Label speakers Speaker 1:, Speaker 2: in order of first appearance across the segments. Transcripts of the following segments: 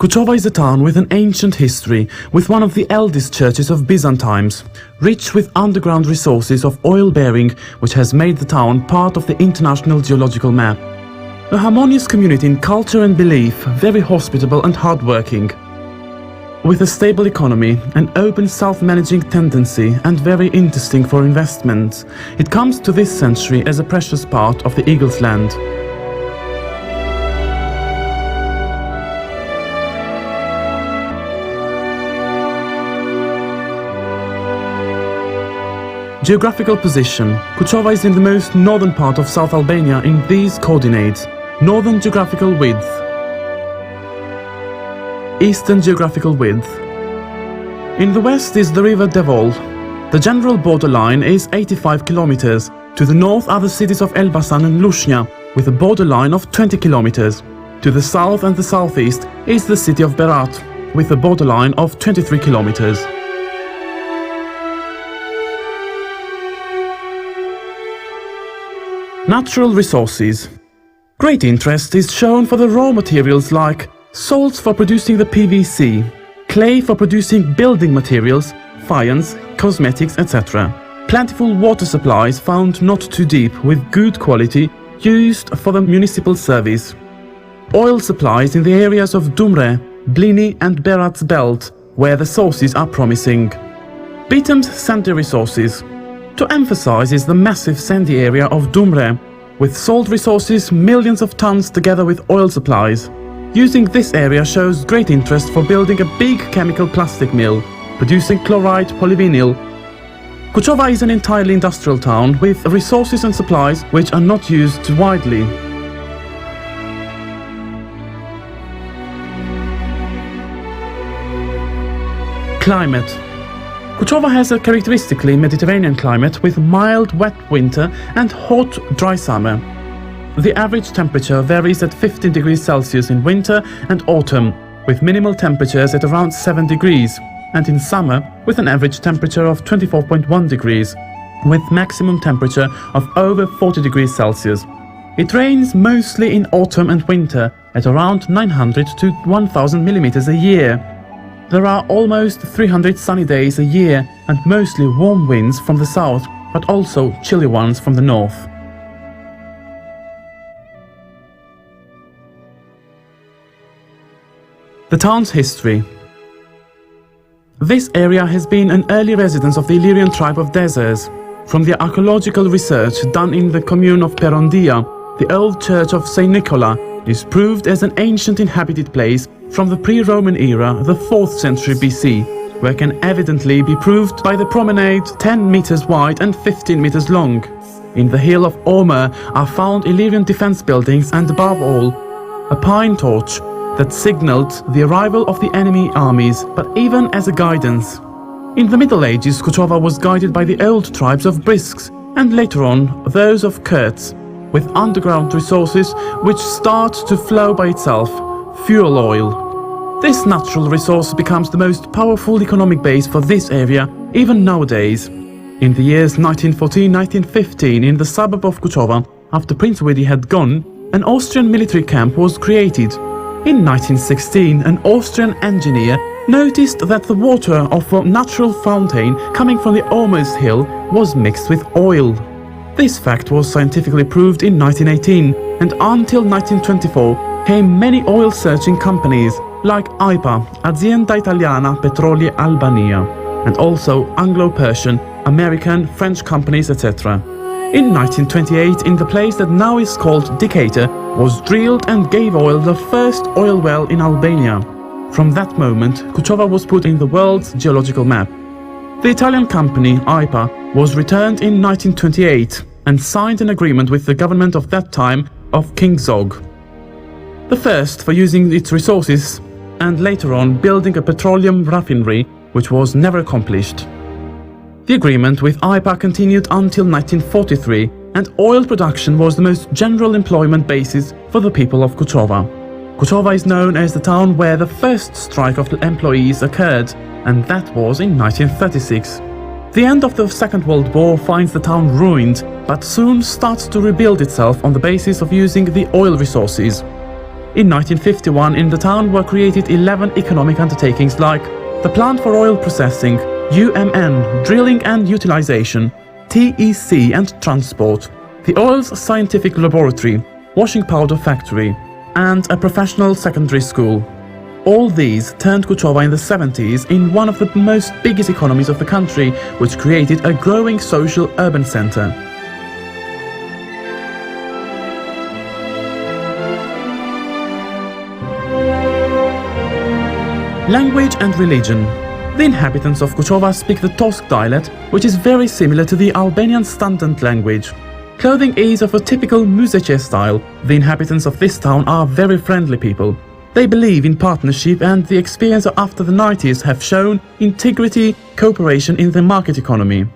Speaker 1: Kucove is a town with an ancient history, with one of the eldest churches of Byzantines, rich with underground resources of oil bearing, which has made the town part of the international geological map. A harmonious community in culture and belief, very hospitable and hardworking. With a stable economy, an open self-managing tendency and very interesting for investments, it comes to this century as a precious part of the Eagle's Land. Geographical position. Kucove is in the most northern part of South Albania in these coordinates. Northern geographical width. Eastern geographical width. In the west is the river Devol. The general borderline is 85 kilometers. To the north are the cities of Elbasan and Lushnja, with a borderline of 20 kilometers. To the south and the southeast is the city of Berat, with a borderline of 23 kilometers. Natural resources. Great interest is shown for the raw materials like salts for producing the PVC, clay for producing building materials, faience, cosmetics, etc. Plentiful water supplies found not too deep with good quality used for the municipal service. Oil supplies in the areas of Dumre, Blini and Berat's belt where the sources are promising. Bitum's sandy resources. To emphasize is the massive sandy area of Dumre, with salt resources millions of tons together with oil supplies. Using this area shows great interest for building a big chemical plastic mill, producing chloride polyvinyl. Kucove is an entirely industrial town with resources and supplies which are not used widely. Climate. Kucove has a characteristically Mediterranean climate with mild wet winter and hot dry summer. The average temperature varies at 15 degrees Celsius in winter and autumn, with minimal temperatures at around 7 degrees, and in summer with an average temperature of 24.1 degrees, with maximum temperature of over 40 degrees Celsius. It rains mostly in autumn and winter at around 900 to 1000 millimeters a year. There are almost 300 sunny days a year and mostly warm winds from the south, but also chilly ones from the north. The town's history. This area has been an early residence of the Illyrian tribe of Dezers. From the archaeological research done in the commune of Perondia, the old church of St. Nicola is proved as an ancient inhabited place from the pre-Roman era, the 4th century BC, where can evidently be proved by the promenade 10 meters wide and 15 meters long. In the hill of Omer are found Illyrian defense buildings and above all, a pine torch that signaled the arrival of the enemy armies, but even as a guidance. In the Middle Ages, Kucove was guided by the old tribes of Brisks and later on those of Kurds, with underground resources which start to flow by itself, fuel oil. This natural resource becomes the most powerful economic base for this area even nowadays. In the years 1914-1915, in the suburb of Kucove, after Prince Widy had gone, an Austrian military camp was created. In 1916, an Austrian engineer noticed that the water of a natural fountain coming from the Omers hill was mixed with oil. This fact was scientifically proved in 1918, and until 1924 came many oil-searching companies like AIPA, Azienda Italiana Petroli Albania, and also Anglo-Persian, American, French companies, etc. In 1928, in the place that now is called Decatur, was drilled and gave oil the first oil well in Albania. From that moment, Kucove was put in the world's geological map. The Italian company, AIPA, was returned in 1928 and signed an agreement with the government of that time of King Zog. The first for using its resources and later on building a petroleum raffinery, which was never accomplished. The agreement with AIPA continued until 1943, and oil production was the most general employment basis for the people of Kucove. Kucove is known as the town where the first strike of the employees occurred, and that was in 1936. The end of the Second World War finds the town ruined, but soon starts to rebuild itself on the basis of using the oil resources. In 1951, in the town were created 11 economic undertakings like the Plant for Oil Processing, UMN, Drilling and Utilization, TEC and Transport, the Oil's Scientific Laboratory, Washing Powder Factory, and a professional secondary school. All these turned Kucova in the 70s in one of the most biggest economies of the country, which created a growing social urban center. Language and religion. The inhabitants of Kucova speak the Tosk dialect, which is very similar to the Albanian standard language. Clothing is of a typical Muzeche style. The inhabitants of this town are very friendly people. They believe in partnership, and the experience after the 90s have shown integrity, cooperation in the market economy.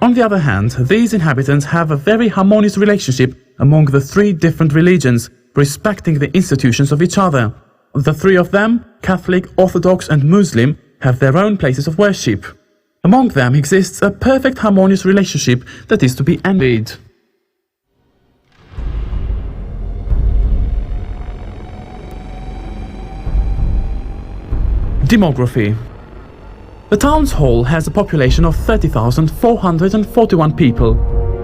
Speaker 1: On the other hand, these inhabitants have a very harmonious relationship among the three different religions, respecting the institutions of each other. The three of them, Catholic, Orthodox and Muslim, have their own places of worship. Among them exists a perfect harmonious relationship that is to be envied. Demography. The town's whole has a population of 30,441 people,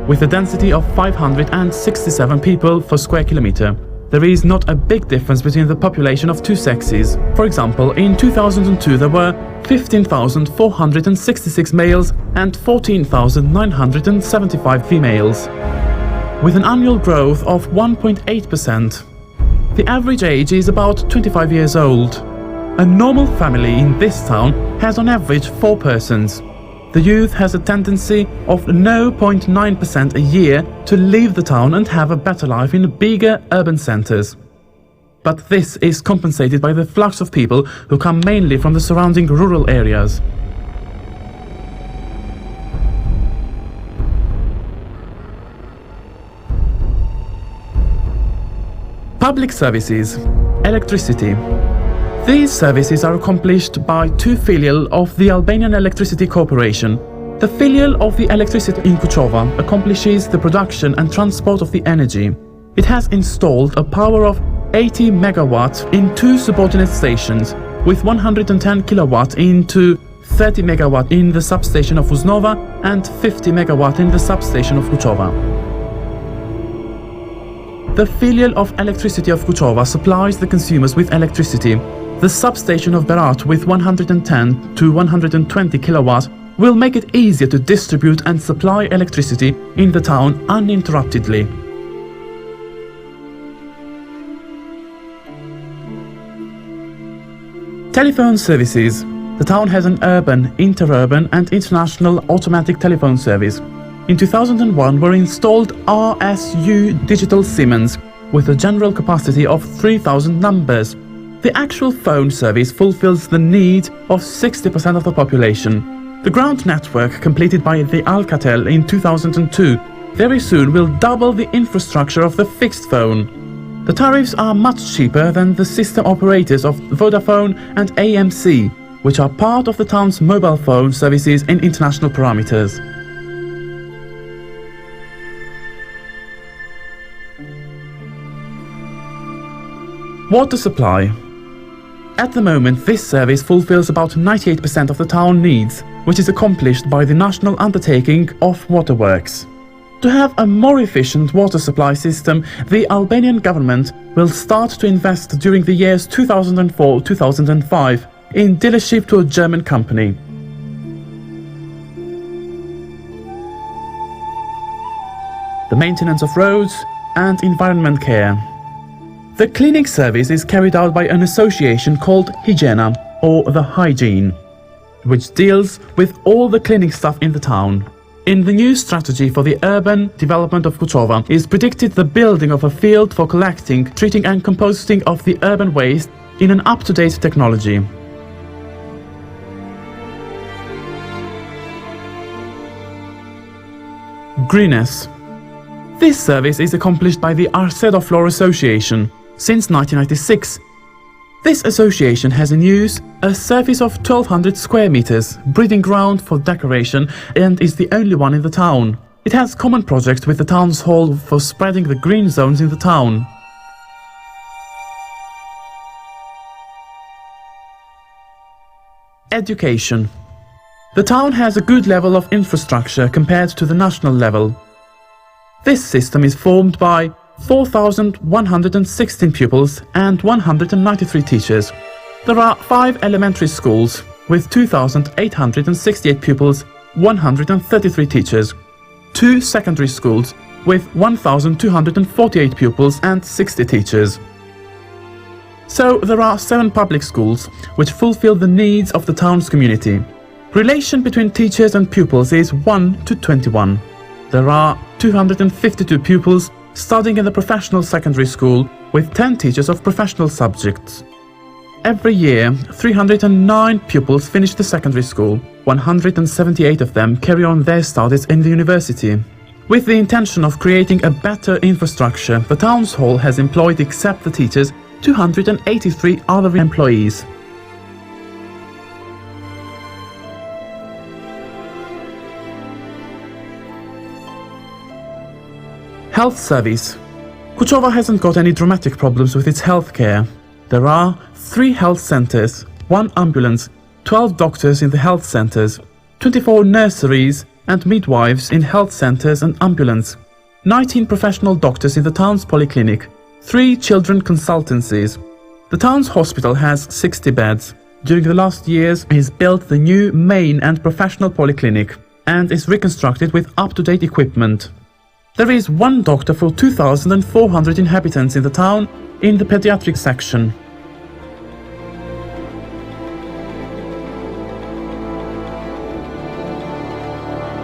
Speaker 1: with a density of 567 people per square kilometer. There is not a big difference between the population of two sexes. For example, in 2002 there were 15,466 males and 14,975 females, with an annual growth of 1.8%. The average age is about 25 years old. A normal family in this town has on average 4 persons. The youth has a tendency of 0.9% a year to leave the town and have a better life in bigger urban centers. But this is compensated by the flux of people who come mainly from the surrounding rural areas. Public services. Electricity. These services are accomplished by two filials of the Albanian Electricity Corporation. The filial of the electricity in Kucova accomplishes the production and transport of the energy. It has installed a power of 80 megawatts in two subordinate stations, with 110 kilowatts into 30 megawatt in the substation of Uznova and 50 megawatt in the substation of Kucova. The filial of Electricity of Kucova supplies the consumers with electricity. The substation of Berat with 110 to 120 kilowatts will make it easier to distribute and supply electricity in the town uninterruptedly. Telephone services. The town has an urban, interurban and international automatic telephone service. In 2001 were installed RSU digital Siemens with a general capacity of 3,000 numbers. The actual phone service fulfills the need of 60% of the population. The ground network completed by the Alcatel in 2002 very soon will double the infrastructure of the fixed phone. The tariffs are much cheaper than the system operators of Vodafone and AMC, which are part of the town's mobile phone services in international parameters. Water supply. At the moment, this service fulfills about 98% of the town needs, which is accomplished by the national undertaking of waterworks. To have a more efficient water supply system, the Albanian government will start to invest during the years 2004-2005 in dealership to a German company. The maintenance of roads and environment care. The cleaning service is carried out by an association called Hygiena, or the Hygiene, which deals with all the cleaning stuff in the town. In the new strategy for the urban development of Kucova is predicted the building of a field for collecting, treating and composting of the urban waste in an up-to-date technology. Greenness. This service is accomplished by the Arcedo Floor Association since 1996. This association has in use a surface of 1,200 square meters, breeding ground for decoration, and is the only one in the town. It has common projects with the town's hall for spreading the green zones in the town. Education. The town has a good level of infrastructure compared to the national level. This system is formed by 4,116 pupils and 193 teachers. There are 5 elementary schools with 2,868 pupils, 133 teachers, 2 secondary schools with 1,248 pupils and 60 teachers. So there are 7 public schools which fulfill the needs of the town's community. Relation between teachers and pupils is 1 to 21. There are 252 pupils studying in the professional secondary school with 10 teachers of professional subjects. Every year, 309 pupils finish the secondary school. 178 of them carry on their studies in the university. With the intention of creating a better infrastructure, the town's hall has employed, except the teachers, 283 other employees. Health service. Kucove hasn't got any dramatic problems with its healthcare. There are 3 health centers, 1 ambulance, 12 doctors in the health centers, 24 nurseries and midwives in health centers and ambulance, 19 professional doctors in the town's polyclinic, 3 children consultancies. The town's hospital has 60 beds. During the last years is built the new main and professional polyclinic and is reconstructed with up-to-date equipment. There is 1 doctor for 2,400 inhabitants in the town in the pediatric section.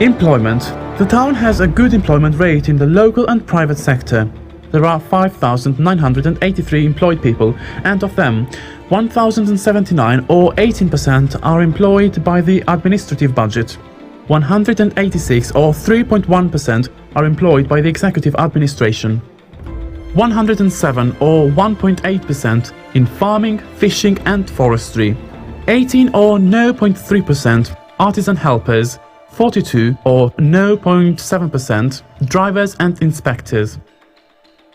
Speaker 1: Employment. The town has a good employment rate in the local and private sector. There are 5,983 employed people, and of them, 1,079 or 18% are employed by the administrative budget. 186 or 3.1% are employed by the executive administration. 107 or 1.8% in farming, fishing and forestry. 18 or 0.3% artisan helpers. 42 or 0.7% drivers and inspectors.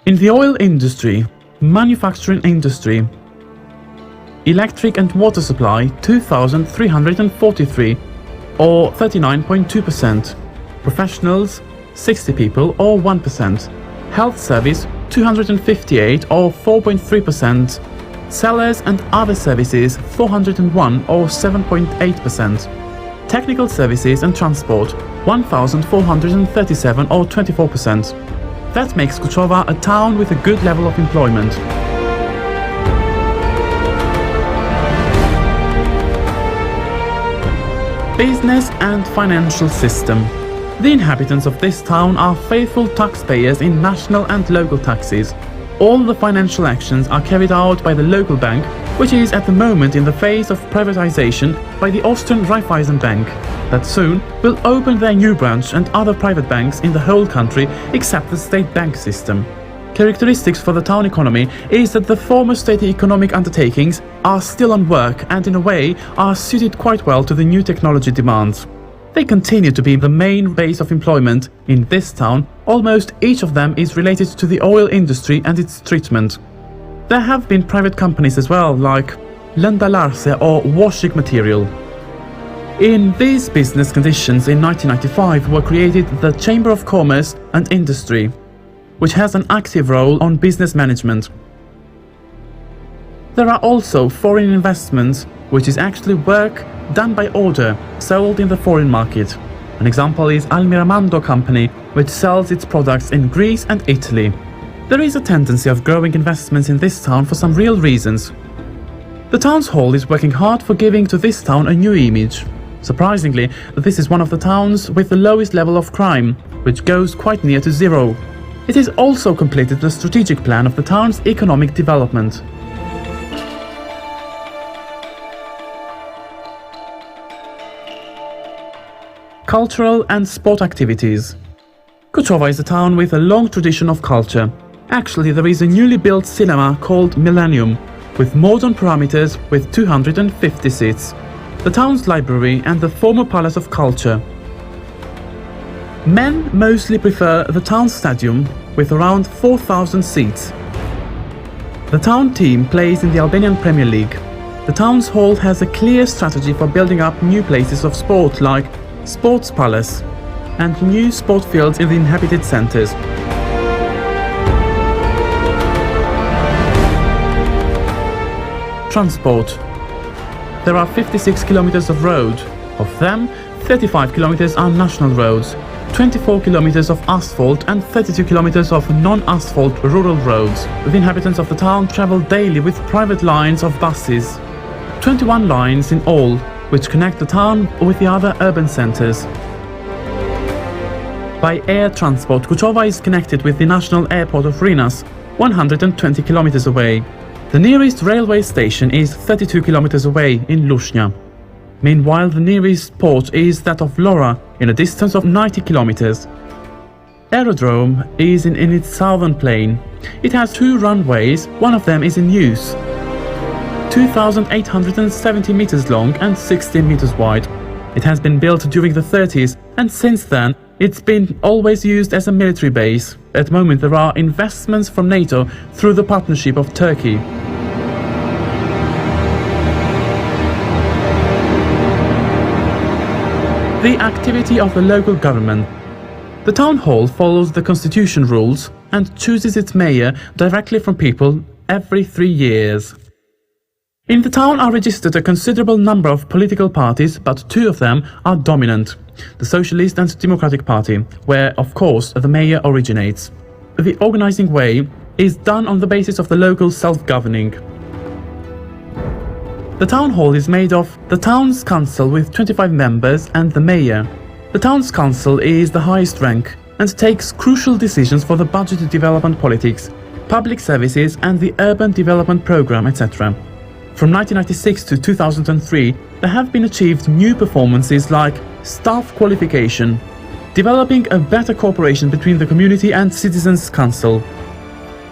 Speaker 1: In the oil industry, manufacturing industry, electric and water supply, 2,343 or 39.2%. Professionals, 60 people or 1%. Health service, 258 or 4.3%. Sellers and other services, 401 or 7.8%. Technical services and transport, 1,437 or 24%. That makes Kucove a town with a good level of employment. Business and financial system. The inhabitants of this town are faithful taxpayers in national and local taxes. All the financial actions are carried out by the local bank, which is at the moment in the phase of privatization by the Austrian Raiffeisen Bank, that soon will open their new branch, and other private banks in the whole country except the state bank system. Characteristics for the town economy is that the former state economic undertakings are still on work and in a way are suited quite well to the new technology demands. They continue to be the main base of employment in this town. Almost each of them is related to the oil industry and its treatment. There have been private companies as well, like Länderlarse or washing material. In these business conditions in 1995 were created the Chamber of Commerce and Industry, which has an active role on business management. There are also foreign investments, which is actually work done by order, sold in the foreign market. An example is Almiramando company, which sells its products in Greece and Italy. There is a tendency of growing investments in this town for some real reasons. The town's hall is working hard for giving to this town a new image. Surprisingly, this is one of the towns with the lowest level of crime, which goes quite near to zero. It has also completed the strategic plan of the town's economic development. Cultural and sport activities. Kucove is a town with a long tradition of culture. Actually, there is a newly built cinema called Millennium, with modern parameters with 250 seats. The town's library and the former Palace of Culture. Men mostly prefer the town stadium with around 4,000 seats. The town team plays in the Albanian Premier League. The town's hall has a clear strategy for building up new places of sport like Sports Palace and new sport fields in the inhabited centres. Transport. There are 56 kilometers of road. Of them, 35 kilometers are national roads, 24 kilometers of asphalt and 32 kilometers of non-asphalt rural roads. The inhabitants of the town travel daily with private lines of buses. 21 lines in all, which connect the town with the other urban centres. By air transport, Kucova is connected with the national airport of Rinas, 120 kilometers away. The nearest railway station is 32 kilometers away in Lushnia. Meanwhile, the nearest port is that of Lora, in a distance of 90 kilometers. Aerodrome is in its southern plain. It has 2 runways, one of them is in use. 2,870 meters long and 16 meters wide. It has been built during the 30s, and since then it's been always used as a military base. At the moment there are investments from NATO through the partnership of Turkey. The activity of the local government. The town hall follows the constitution rules and chooses its mayor directly from people every 3 years. In the town are registered a considerable number of political parties, but 2 of them are dominant: the Socialist and Democratic Party, where, of course, the mayor originates. The organizing way is done on the basis of the local self-governing. The town hall is made of the town's council with 25 members and the mayor. The town's council is the highest rank and takes crucial decisions for the budget development politics, public services and the urban development program, etc. From 1996 to 2003, there have been achieved new performances like staff qualification, developing a better cooperation between the community and citizens' council,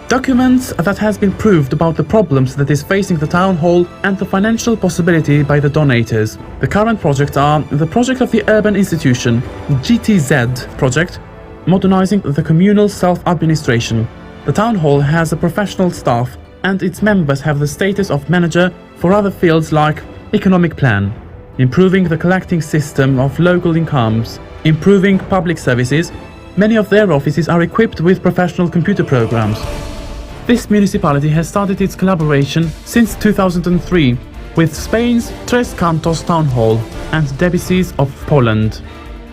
Speaker 1: documents that has been proved about the problems that is facing the town hall and the financial possibility by the donators. The current projects are the project of the Urban Institution, GTZ project, modernizing the communal self-administration. The town hall has a professional staff and its members have the status of manager for other fields like economic plan, improving the collecting system of local incomes, improving public services. Many of their offices are equipped with professional computer programs. This municipality has started its collaboration since 2003 with Spain's Tres Cantos Town Hall and Debicys of Poland.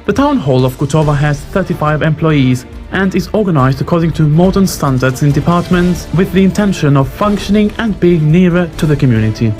Speaker 1: The Town Hall of Kucova has 35 employees and is organized according to modern standards in departments with the intention of functioning and being nearer to the community.